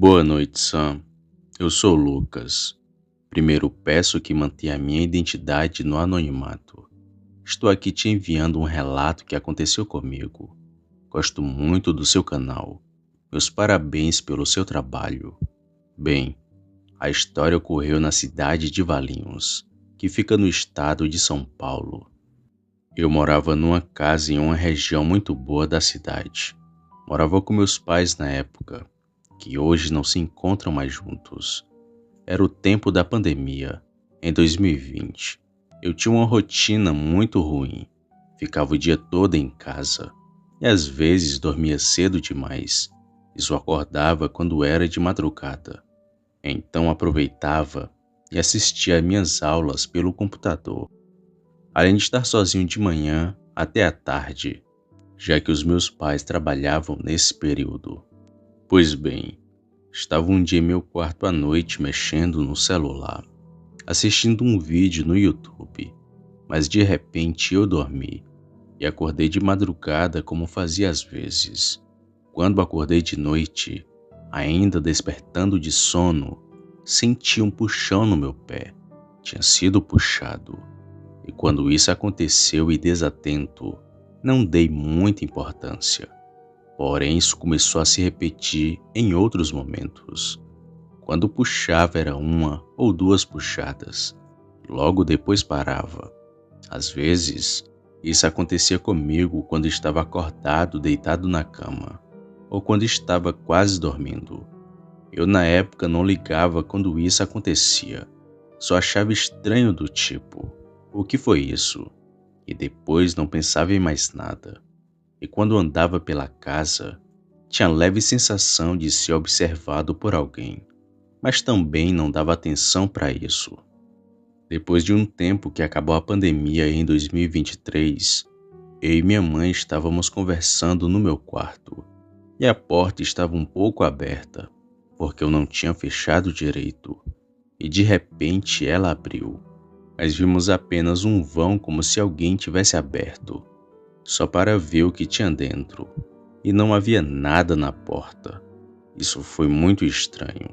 Boa noite, Sam. Eu sou o Lucas. Primeiro peço que mantenha a minha identidade no anonimato. Estou aqui te enviando um relato que aconteceu comigo. Gosto muito do seu canal. Meus parabéns pelo seu trabalho. Bem, a história ocorreu na cidade de Valinhos, que fica no estado de São Paulo. Eu morava numa casa em uma região muito boa da cidade. Morava com meus pais na época, que hoje não se encontram mais juntos. Era o tempo da pandemia, em 2020. Eu tinha uma rotina muito ruim. Ficava o dia todo em casa e às vezes dormia cedo demais e só acordava quando era de madrugada. Então aproveitava e assistia minhas aulas pelo computador, além de estar sozinho de manhã até à tarde, já que os meus pais trabalhavam nesse período. Pois bem, estava um dia em meu quarto à noite mexendo no celular, assistindo um vídeo no YouTube, mas de repente eu dormi e acordei de madrugada como fazia às vezes. Quando acordei de noite, ainda despertando de sono, senti um puxão no meu pé. Tinha sido puxado. E quando isso aconteceu e desatento, não dei muita importância. Porém, isso começou a se repetir em outros momentos. Quando puxava era uma ou duas puxadas. Logo depois parava. Às vezes, isso acontecia comigo quando estava acordado deitado na cama, ou quando estava quase dormindo. Eu na época não ligava quando isso acontecia. Só achava estranho do tipo, o que foi isso? E depois não pensava em mais nada. E quando andava pela casa, tinha leve sensação de ser observado por alguém, mas também não dava atenção para isso. Depois de um tempo que acabou a pandemia em 2023, eu e minha mãe estávamos conversando no meu quarto e a porta estava um pouco aberta, porque eu não tinha fechado direito, e de repente ela abriu, mas vimos apenas um vão como se alguém tivesse aberto, só para ver o que tinha dentro, e não havia nada na porta. Isso foi muito estranho,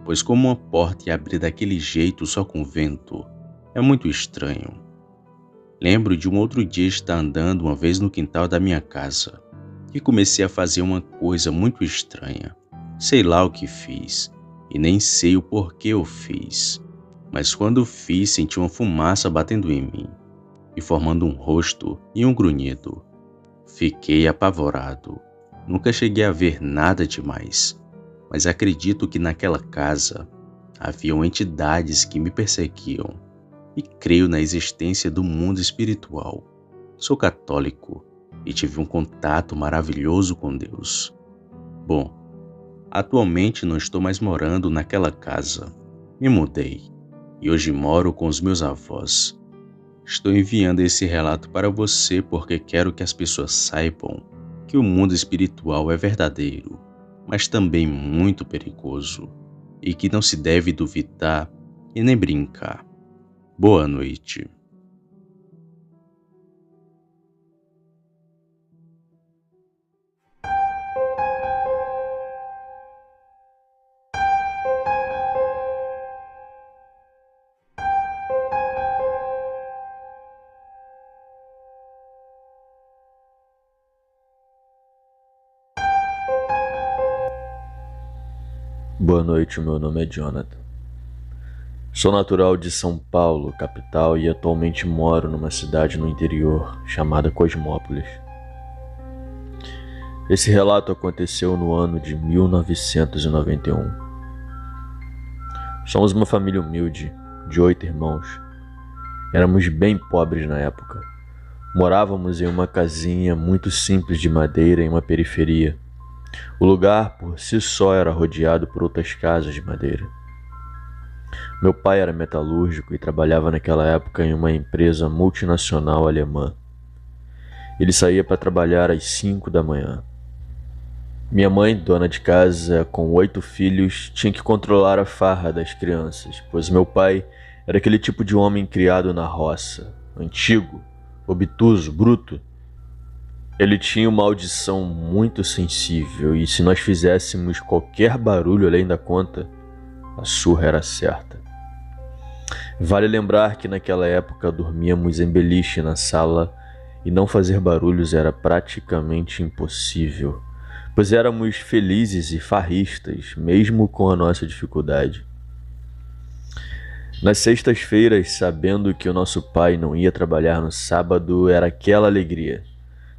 pois como uma porta ia abrir daquele jeito só com vento, é muito estranho. Lembro de um outro dia estar andando uma vez no quintal da minha casa, e comecei a fazer uma coisa muito estranha. Sei lá o que fiz, e nem sei o porquê eu fiz, mas quando fiz senti uma fumaça batendo em mim, e formando um rosto e um grunhido. Fiquei apavorado. Nunca cheguei a ver nada demais, mas acredito que naquela casa haviam entidades que me perseguiam e creio na existência do mundo espiritual. Sou católico e tive um contato maravilhoso com Deus. Bom, atualmente não estou mais morando naquela casa. Me mudei e hoje moro com os meus avós. Estou enviando esse relato para você porque quero que as pessoas saibam que o mundo espiritual é verdadeiro, mas também muito perigoso, e que não se deve duvidar e nem brincar. Boa noite. Boa noite, meu nome é Jonathan. Sou natural de São Paulo, capital, e atualmente moro numa cidade no interior chamada Cosmópolis. Esse relato aconteceu no ano de 1991. Somos uma família humilde, de 8 irmãos. Éramos bem pobres na época. Morávamos em uma casinha muito simples de madeira em uma periferia. O lugar por si só era rodeado por outras casas de madeira. Meu pai era metalúrgico e trabalhava naquela época em uma empresa multinacional alemã. Ele saía para trabalhar às 5 da manhã. Minha mãe, dona de casa com 8 filhos, tinha que controlar a farra das crianças, pois meu pai era aquele tipo de homem criado na roça, antigo, obtuso, bruto. Ele tinha uma audição muito sensível e se nós fizéssemos qualquer barulho além da conta, a surra era certa. Vale lembrar que naquela época dormíamos em beliche na sala e não fazer barulhos era praticamente impossível, pois éramos felizes e farristas, mesmo com a nossa dificuldade. Nas sextas-feiras, sabendo que o nosso pai não ia trabalhar no sábado, era aquela alegria,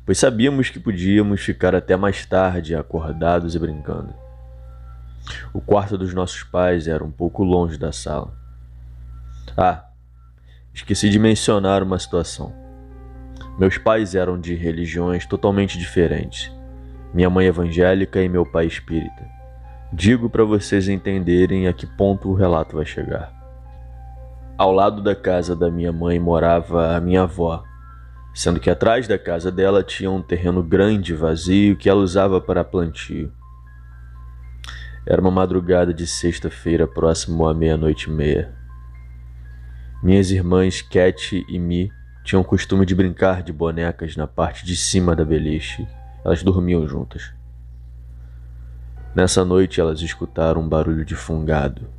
pois sabíamos que podíamos ficar até mais tarde acordados e brincando. O quarto dos nossos pais era um pouco longe da sala. Esqueci de mencionar uma situação. Meus pais eram de religiões totalmente diferentes. Minha mãe evangélica e meu pai espírita. Digo para vocês entenderem a que ponto o relato vai chegar. Ao lado da casa da minha mãe morava a minha avó, sendo que atrás da casa dela tinha um terreno grande vazio que ela usava para plantio. Era uma madrugada de sexta-feira próximo à 00:30. Minhas irmãs Cat e Mi tinham o costume de brincar de bonecas na parte de cima da beliche. Elas dormiam juntas. Nessa noite elas escutaram um barulho de fungado,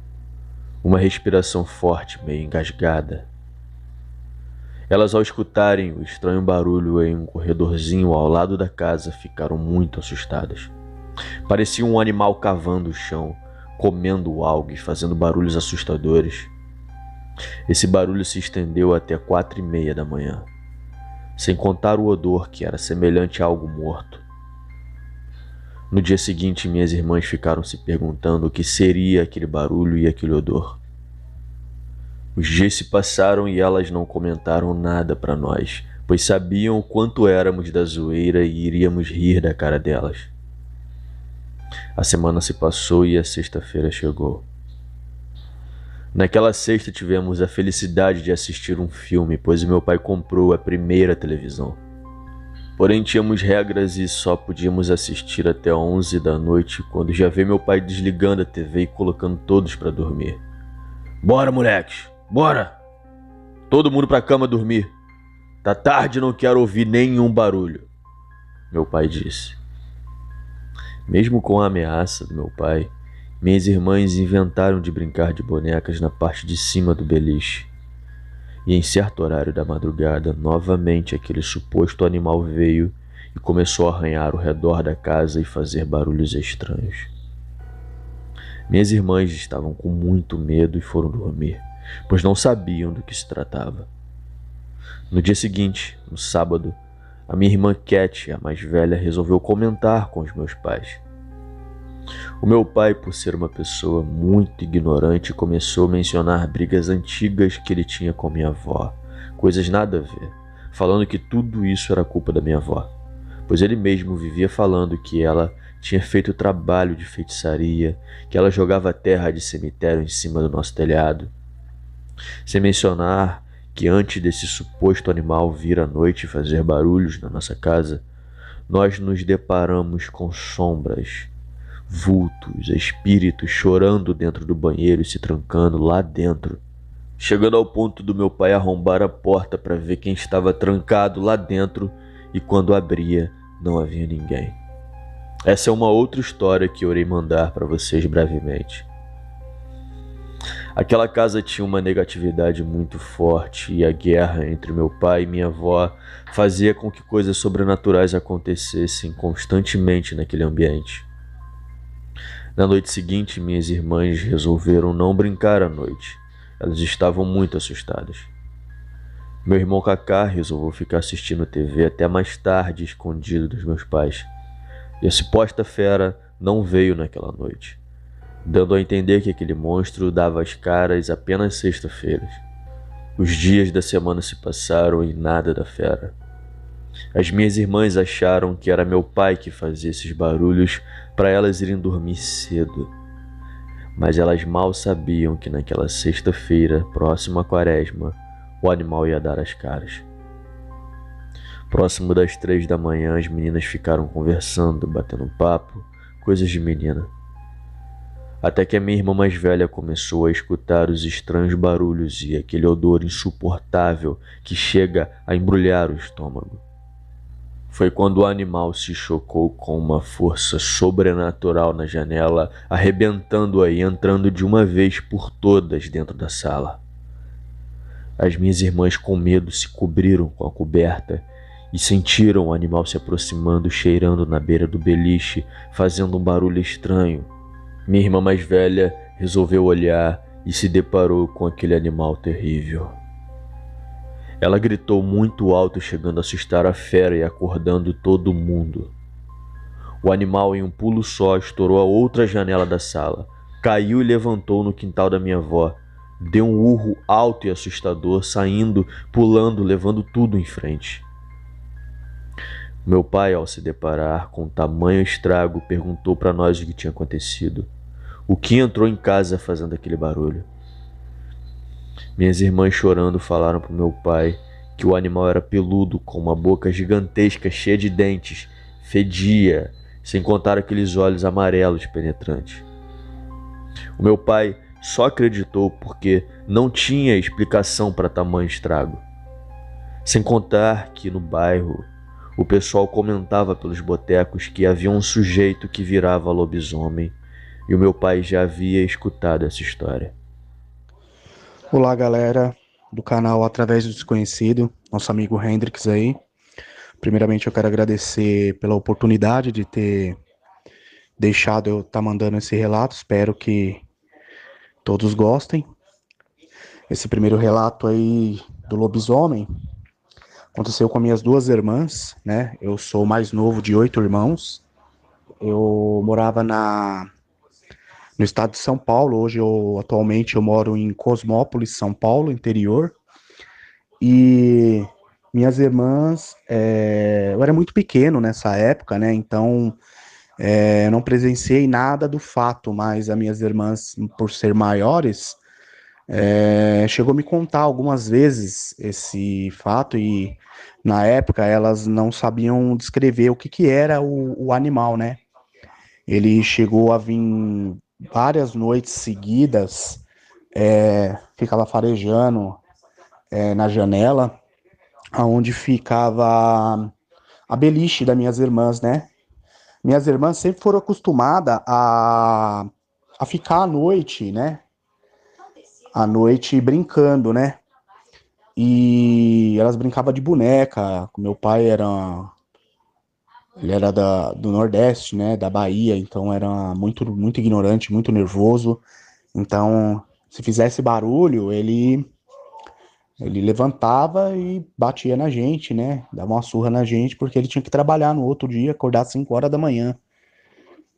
uma respiração forte, meio engasgada. Elas, ao escutarem o estranho barulho em um corredorzinho ao lado da casa, ficaram muito assustadas. Parecia um animal cavando o chão, comendo algo e fazendo barulhos assustadores. Esse barulho se estendeu até 4:30 da manhã, sem contar o odor que era semelhante a algo morto. No dia seguinte, minhas irmãs ficaram se perguntando o que seria aquele barulho e aquele odor. Os dias se passaram e elas não comentaram nada para nós, pois sabiam o quanto éramos da zoeira e iríamos rir da cara delas. A semana se passou e a sexta-feira chegou. Naquela sexta tivemos a felicidade de assistir um filme, pois o meu pai comprou a primeira televisão. Porém, tínhamos regras e só podíamos assistir até 11 da noite, quando já vi meu pai desligando a TV e colocando todos para dormir. Bora, moleques! Bora! Todo mundo pra cama dormir. Tá tarde e não quero ouvir nenhum barulho, meu pai disse. Mesmo com a ameaça do meu pai, minhas irmãs inventaram de brincar de bonecas na parte de cima do beliche. E em certo horário da madrugada, novamente aquele suposto animal veio e começou a arranhar ao redor da casa e fazer barulhos estranhos. Minhas irmãs estavam com muito medo e foram dormir, pois não sabiam do que se tratava. No dia seguinte, no sábado, a minha irmã Cat, a mais velha, resolveu comentar com os meus pais. O meu pai, por ser uma pessoa muito ignorante, começou a mencionar brigas antigas que ele tinha com minha avó, coisas nada a ver, falando que tudo isso era culpa da minha avó, pois ele mesmo vivia falando que ela tinha feito trabalho de feitiçaria, que ela jogava terra de cemitério em cima do nosso telhado. Sem mencionar que antes desse suposto animal vir à noite fazer barulhos na nossa casa, nós nos deparamos com sombras, vultos, espíritos chorando dentro do banheiro e se trancando lá dentro, chegando ao ponto do meu pai arrombar a porta para ver quem estava trancado lá dentro, e quando abria não havia ninguém. Essa é uma outra história que eu irei mandar para vocês brevemente. Aquela casa tinha uma negatividade muito forte e a guerra entre meu pai e minha avó fazia com que coisas sobrenaturais acontecessem constantemente naquele ambiente. Na noite seguinte, minhas irmãs resolveram não brincar à noite. Elas estavam muito assustadas. Meu irmão Kaká resolveu ficar assistindo TV até mais tarde, escondido dos meus pais. E a suposta fera não veio naquela noite, dando a entender que aquele monstro dava as caras apenas sexta-feiras. Os dias da semana se passaram e nada da fera. As minhas irmãs acharam que era meu pai que fazia esses barulhos para elas irem dormir cedo. Mas elas mal sabiam que naquela sexta-feira, próximo à quaresma, o animal ia dar as caras. Próximo das 3 da manhã, as meninas ficaram conversando, batendo papo, coisas de menina. Até que a minha irmã mais velha começou a escutar os estranhos barulhos e aquele odor insuportável que chega a embrulhar o estômago. Foi quando o animal se chocou com uma força sobrenatural na janela, arrebentando-a e entrando de uma vez por todas dentro da sala. As minhas irmãs, com medo, se cobriram com a coberta e sentiram o animal se aproximando, cheirando na beira do beliche, fazendo um barulho estranho. Minha irmã mais velha resolveu olhar e se deparou com aquele animal terrível. Ela gritou muito alto, chegando a assustar a fera e acordando todo mundo. O animal, em um pulo só, estourou a outra janela da sala, caiu e levantou no quintal da minha avó. Deu um urro alto e assustador, saindo, pulando, levando tudo em frente. Meu pai, ao se deparar com tamanho estrago, perguntou para nós o que tinha acontecido. O que entrou em casa fazendo aquele barulho? Minhas irmãs, chorando, falaram para o meu pai que o animal era peludo, com uma boca gigantesca cheia de dentes, fedia, sem contar aqueles olhos amarelos penetrantes. O meu pai só acreditou porque não tinha explicação para tamanho estrago. Sem contar que no bairro o pessoal comentava pelos botecos que havia um sujeito que virava lobisomem, e o meu pai já havia escutado essa história. Olá, galera do canal Através do Desconhecido, nosso amigo Hendrix aí. Primeiramente, eu quero agradecer pela oportunidade de ter deixado eu estar mandando esse relato. Espero que todos gostem. Esse primeiro relato aí do lobisomem aconteceu com as minhas duas irmãs, né? Eu sou o mais novo de 8 irmãos. Eu morava no estado de São Paulo. Hoje, atualmente, eu moro em Cosmópolis, São Paulo, interior. E minhas irmãs, eu era muito pequeno nessa época, né? Então, eu não presenciei nada do fato, mas as minhas irmãs, por ser maiores, chegou a me contar algumas vezes esse fato e na época elas não sabiam descrever o que que era o animal, né? Ele chegou a vir várias noites seguidas, ficava farejando na janela, aonde ficava a beliche das minhas irmãs, né? Minhas irmãs sempre foram acostumadas a ficar à noite, né? À noite brincando, né? E elas brincavam de boneca. Meu pai ele era do Nordeste, né? Da Bahia, então era muito ignorante, muito nervoso. Então, se fizesse barulho, ele levantava e batia na gente, né? Dava uma surra na gente, porque ele tinha que trabalhar no outro dia, acordar às 5 horas da manhã.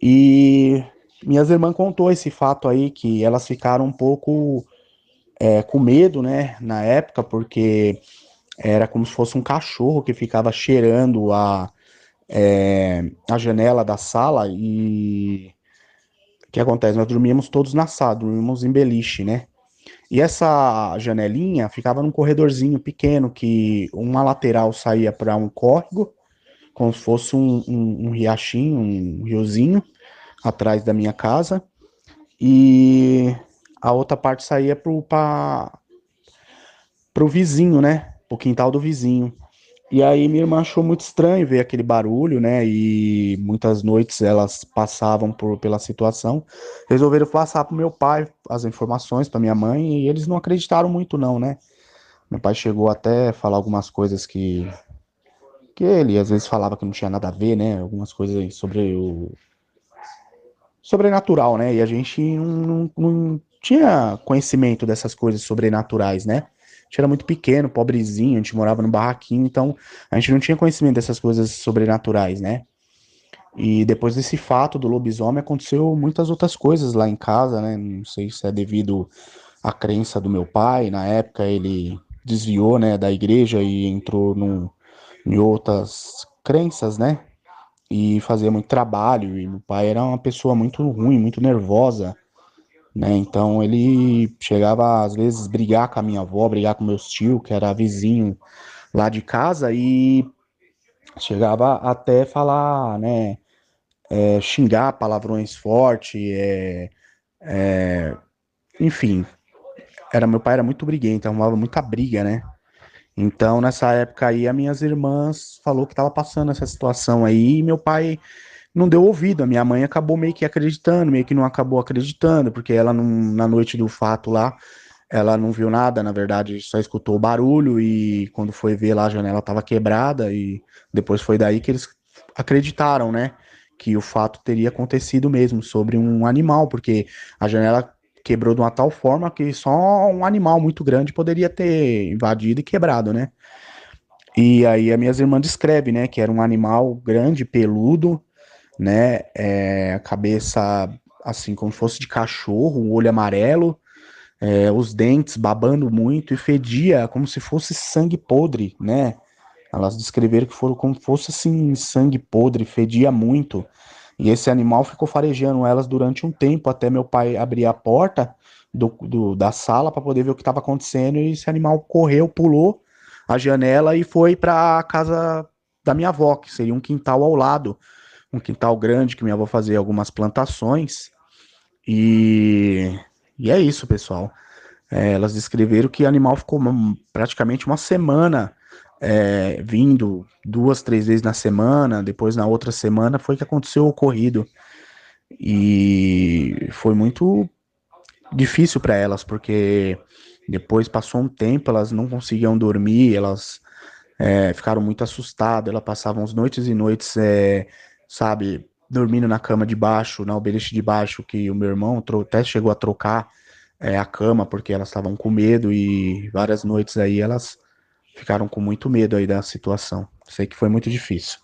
E minhas irmãs contou esse fato aí, que elas ficaram um pouco com medo, né? Na época, porque era como se fosse um cachorro que ficava cheirando a janela da sala. E o que acontece? Nós dormíamos todos na sala, dormíamos em beliche, né? E essa janelinha ficava num corredorzinho pequeno, que uma lateral saía para um córrego, como se fosse um riachinho, um riozinho, atrás da minha casa, e a outra parte saía pro vizinho, né? Pro quintal do vizinho. E aí minha irmã achou muito estranho ver aquele barulho, né? E muitas noites elas passavam pela situação. Resolveram passar pro meu pai as informações, para minha mãe, e eles não acreditaram muito não, né? Meu pai chegou até a falar algumas coisas que ele às vezes falava que não tinha nada a ver, né? Algumas coisas sobre o sobrenatural, né? E a gente não tinha conhecimento dessas coisas sobrenaturais, né? A gente era muito pequeno, pobrezinho, a gente morava no barraquinho, então a gente não tinha conhecimento dessas coisas sobrenaturais, né? E depois desse fato do lobisomem, aconteceu muitas outras coisas lá em casa, né? Não sei se é devido à crença do meu pai. Na época ele desviou, né, da igreja e entrou em outras crenças, né? E fazia muito trabalho. E meu pai era uma pessoa muito ruim, muito nervosa, né? Então ele chegava às vezes brigar com a minha avó, brigar com meus tios, que era vizinho lá de casa, e chegava até falar, né? Xingar palavrões fortes, enfim, meu pai era muito briguento, arrumava muita briga, né? Então, nessa época aí, as minhas irmãs falou que estava passando essa situação aí, e meu pai não deu ouvido. A minha mãe acabou meio que acreditando, meio que não acabou acreditando, porque ela na noite do fato lá, ela não viu nada, na verdade, só escutou o barulho e quando foi ver lá a janela estava quebrada e depois foi daí que eles acreditaram, né, que o fato teria acontecido mesmo sobre um animal, porque a janela quebrou de uma tal forma que só um animal muito grande poderia ter invadido e quebrado, né? E aí as minhas irmãs descrevem, né, que era um animal grande, peludo, né, a cabeça assim como se fosse de cachorro, um olho amarelo, os dentes babando muito e fedia como se fosse sangue podre, né? Elas descreveram que foram como se fosse assim sangue podre, fedia muito. E esse animal ficou farejando elas durante um tempo até meu pai abrir a porta da sala para poder ver o que estava acontecendo e esse animal correu, pulou a janela e foi para a casa da minha avó, que seria um quintal ao lado, um quintal grande que minha avó fazia algumas plantações. E, e é isso, pessoal. Elas descreveram que o animal ficou praticamente uma semana vindo duas, três vezes na semana. Depois, na outra semana, foi que aconteceu o ocorrido. E foi muito difícil para elas, porque depois passou um tempo, elas não conseguiam dormir, elas ficaram muito assustadas. Elas passavam as noites e noites, sabe, dormindo na cama de baixo, na beliche de baixo, que o meu irmão até chegou a trocar a cama, porque elas estavam com medo e várias noites aí elas ficaram com muito medo aí da situação. Sei que foi muito difícil.